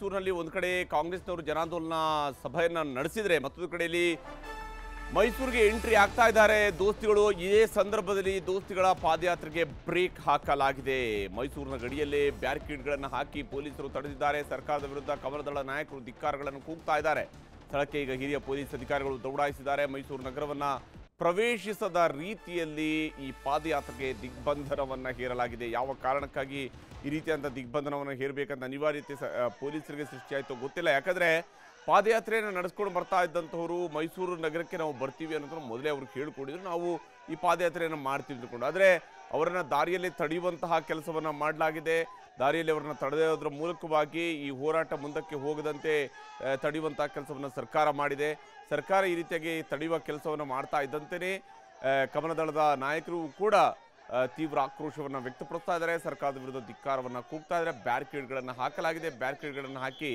ಮೈಸೂರಿನಲ್ಲಿ ಒಂದು ಕಡೆ ಕಾಂಗ್ರೆಸ್ನವರು ಜನಾಂದೋಲನ ಸಭೆಯನ್ನು ನಡೆಸಿದರೆ ಮತ್ತೊಂದು ಕಡೆಯಲ್ಲಿ ಮೈಸೂರಿಗೆ ಎಂಟ್ರಿ ಆಗ್ತಾ ಇದ್ದಾರೆ ದೋಸ್ತಿಗಳು. ಇದೇ ಸಂದರ್ಭದಲ್ಲಿ ದೋಸ್ತಿಗಳ ಪಾದಯಾತ್ರೆಗೆ ಬ್ರೇಕ್ ಹಾಕಲಾಗಿದೆ. ಮೈಸೂರಿನ ಗಡಿಯಲ್ಲೇ ಬ್ಯಾರಿಕೇಡ್ಗಳನ್ನು ಹಾಕಿ ಪೊಲೀಸರು ತಡೆದಿದ್ದಾರೆ. ಸರ್ಕಾರದ ವಿರುದ್ಧ ಕಮಲದಳ ನಾಯಕರು ಧಿಕ್ಕಾರಗಳನ್ನು ಕೂಗ್ತಾ ಇದ್ದಾರೆ. ಸ್ಥಳಕ್ಕೆ ಈಗ ಹಿರಿಯ ಪೊಲೀಸ್ ಅಧಿಕಾರಿಗಳು ದೌಡಾಯಿಸಿದ್ದಾರೆ. ಮೈಸೂರು ನಗರವನ್ನು ಪ್ರವೇಶಿಸದ ರೀತಿಯಲ್ಲಿ ಈ ಪಾದಯಾತ್ರೆಗೆ ದಿಗ್ಬಂಧನವನ್ನು ಹೇರಲಾಗಿದೆ. ಯಾವ ಕಾರಣಕ್ಕಾಗಿ ಈ ರೀತಿಯಾದಂಥ ದಿಗ್ಬಂಧನವನ್ನು ಹೇರಬೇಕಂತ ಅನಿವಾರ್ಯತೆ ಪೊಲೀಸರಿಗೆ ಸೃಷ್ಟಿಯಾಯಿತು ಗೊತ್ತಿಲ್ಲ. ಯಾಕಂದರೆ ಪಾದಯಾತ್ರೆಯನ್ನು ನಡೆಸ್ಕೊಂಡು ಬರ್ತಾ ಇದ್ದಂಥವರು ಮೈಸೂರು ನಗರಕ್ಕೆ ನಾವು ಬರ್ತೀವಿ ಅನ್ನೋದನ್ನು ಮೊದಲೇ ಅವ್ರಿಗೆ ಹೇಳ್ಕೊಂಡಿದ್ರು, ನಾವು ಈ ಪಾದಯಾತ್ರೆಯನ್ನು ಮಾಡ್ತೀವಿ ಅಂದ್ಕೊಂಡು. ಆದರೆ ಅವರನ್ನು ದಾರಿಯಲ್ಲಿ ತಡೆಯುವಂತಹ ಕೆಲಸವನ್ನು ಮಾಡಲಾಗಿದೆ. ದಾರಿಯಲ್ಲಿ ಅವರನ್ನು ತಡೆಯೋದ್ರ ಮೂಲಕವಾಗಿ ಈ ಹೋರಾಟ ಮುಂದಕ್ಕೆ ಹೋಗದಂತೆ ತಡೆಯುವಂಥ ಕೆಲಸವನ್ನು ಸರ್ಕಾರ ಮಾಡಿದೆ. ಸರ್ಕಾರ ಈ ರೀತಿಯಾಗಿ ತಡೆಯುವ ಕೆಲಸವನ್ನು ಮಾಡ್ತಾ ಇದ್ದಂತೆಯೇ ಕಮಲದಳದ ನಾಯಕರು ಕೂಡ ತೀವ್ರ ಆಕ್ರೋಶವನ್ನು ವ್ಯಕ್ತಪಡಿಸ್ತಾ ಇದ್ದಾರೆ. ಸರ್ಕಾರದ ವಿರುದ್ಧ ಧಿಕ್ಕಾರವನ್ನು ಕೂಗ್ತಾ ಇದ್ದಾರೆ. ಬ್ಯಾರಿಕೇಡ್ಗಳನ್ನು ಹಾಕಲಾಗಿದೆ. ಬ್ಯಾರಿಕೇಡ್ಗಳನ್ನು ಹಾಕಿ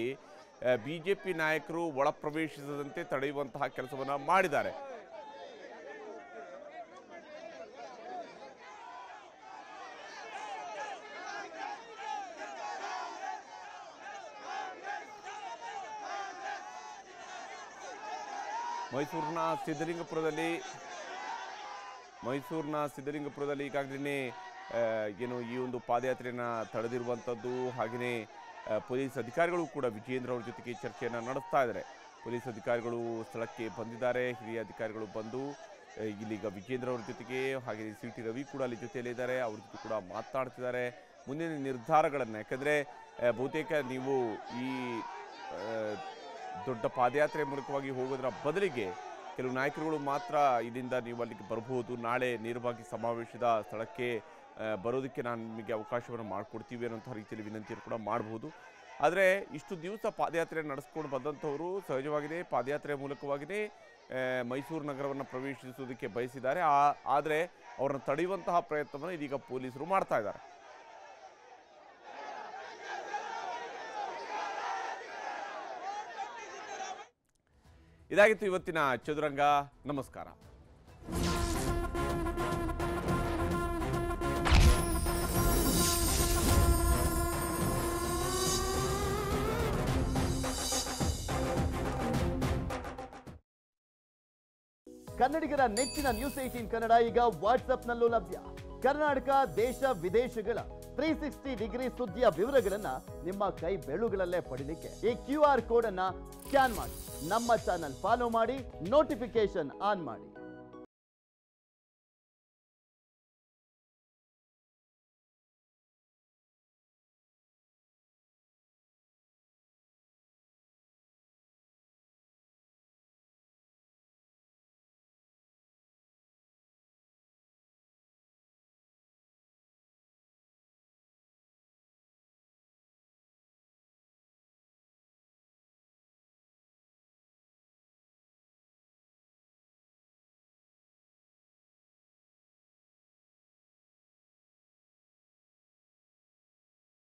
ಬಿಜೆಪಿ ನಾಯಕರು ಒಳ ಪ್ರವೇಶಿಸದಂತೆ ತಡೆಯುವಂತಹ ಕೆಲಸವನ್ನು ಮಾಡಿದ್ದಾರೆ. ಮೈಸೂರಿನ ಸಿದ್ಧಲಿಂಗಪುರದಲ್ಲಿ ಈಗಾಗಲೇ ಏನು ಈ ಒಂದು ಪಾದಯಾತ್ರೆಯನ್ನು ತಡೆದಿರುವಂಥದ್ದು. ಹಾಗೆಯೇ ಪೊಲೀಸ್ ಅಧಿಕಾರಿಗಳು ಕೂಡ ವಿಜಯೇಂದ್ರ ಅವರ ಜೊತೆಗೆ ಚರ್ಚೆಯನ್ನು ನಡೆಸ್ತಾ ಇದ್ದಾರೆ. ಪೊಲೀಸ್ ಅಧಿಕಾರಿಗಳು ಸ್ಥಳಕ್ಕೆ ಬಂದಿದ್ದಾರೆ. ಹಿರಿಯ ಅಧಿಕಾರಿಗಳು ಬಂದು ಇಲ್ಲಿಗ ವಿಜಯೇಂದ್ರ ಅವರ ಜೊತೆಗೆ ಹಾಗೆ ಸಿ ಟಿ ರವಿ ಕೂಡ ಅಲ್ಲಿ ಜೊತೆಯಲ್ಲಿದ್ದಾರೆ. ಅವ್ರ ಜೊತೆ ಕೂಡ ಮಾತನಾಡ್ತಿದ್ದಾರೆ ಮುಂದಿನ ನಿರ್ಧಾರಗಳನ್ನು. ಯಾಕಂದರೆ ಬಹುತೇಕ ನೀವು ಈ ದೊಡ್ಡ ಪಾದಯಾತ್ರೆ ಮೂಲಕವಾಗಿ ಹೋಗೋದರ ಬದಲಿಗೆ ಕೆಲವು ನಾಯಕರುಗಳು ಮಾತ್ರ ಇಲ್ಲಿಂದ ನೀವು ಅಲ್ಲಿಗೆ ಬರ್ಬೋದು, ನಾಳೆ ನೇರವಾಗಿ ಸಮಾವೇಶದ ಸ್ಥಳಕ್ಕೆ ಬರೋದಕ್ಕೆ ನಾನು ನಿಮಗೆ ಅವಕಾಶವನ್ನು ಮಾಡಿಕೊಡ್ತೀವಿ ಅನ್ನೋಂಥ ರೀತಿಯಲ್ಲಿ ವಿನಂತಿಯನ್ನು ಕೂಡ ಮಾಡಬಹುದು. ಆದರೆ ಇಷ್ಟು ದಿವಸ ಪಾದಯಾತ್ರೆ ನಡೆಸ್ಕೊಂಡು ಬಂದಂಥವರು ಸಹಜವಾಗಿಯೇ ಪಾದಯಾತ್ರೆ ಮೂಲಕವಾಗಿಯೇ ಮೈಸೂರು ನಗರವನ್ನು ಪ್ರವೇಶಿಸುವುದಕ್ಕೆ ಬಯಸಿದ್ದಾರೆ. ಆದರೆ ಅವರನ್ನು ತಡೆಯುವಂತಹ ಪ್ರಯತ್ನವನ್ನು ಇದೀಗ ಪೊಲೀಸರು ಮಾಡ್ತಾ ಇದ್ದಾರೆ. ಇದಾಗಿತ್ತು ಇವತ್ತಿನ ಚದುರಂಗ. ನಮಸ್ಕಾರ. ಕನ್ನಡಿಗರ ನೆಚ್ಚಿನ ನ್ಯೂಸ್ 18 ಕನ್ನಡ ಈಗ ವಾಟ್ಸ್ಆಪ್ನಲ್ಲೂ ಲಭ್ಯ. ಕರ್ನಾಟಕ ದೇಶ ವಿದೇಶಗಳ 360 ಡಿಗ್ರಿ ಸುದ್ದಿಯ ವಿವರಗಳನ್ನ ನಿಮ್ಮ ಕೈ ಬೆರಳುಗಳಲ್ಲೇ ಪಡಿಲಿಕ್ಕೆ ಈ QR ಕೋಡ್ ಅನ್ನ ಸ್ಕ್ಯಾನ್ ಮಾಡಿ ನಮ್ಮ ಚಾನಲ್ ಫಾಲೋ ಮಾಡಿ, ನೋಟಿಫಿಕೇಶನ್ ಆನ್ ಮಾಡಿ.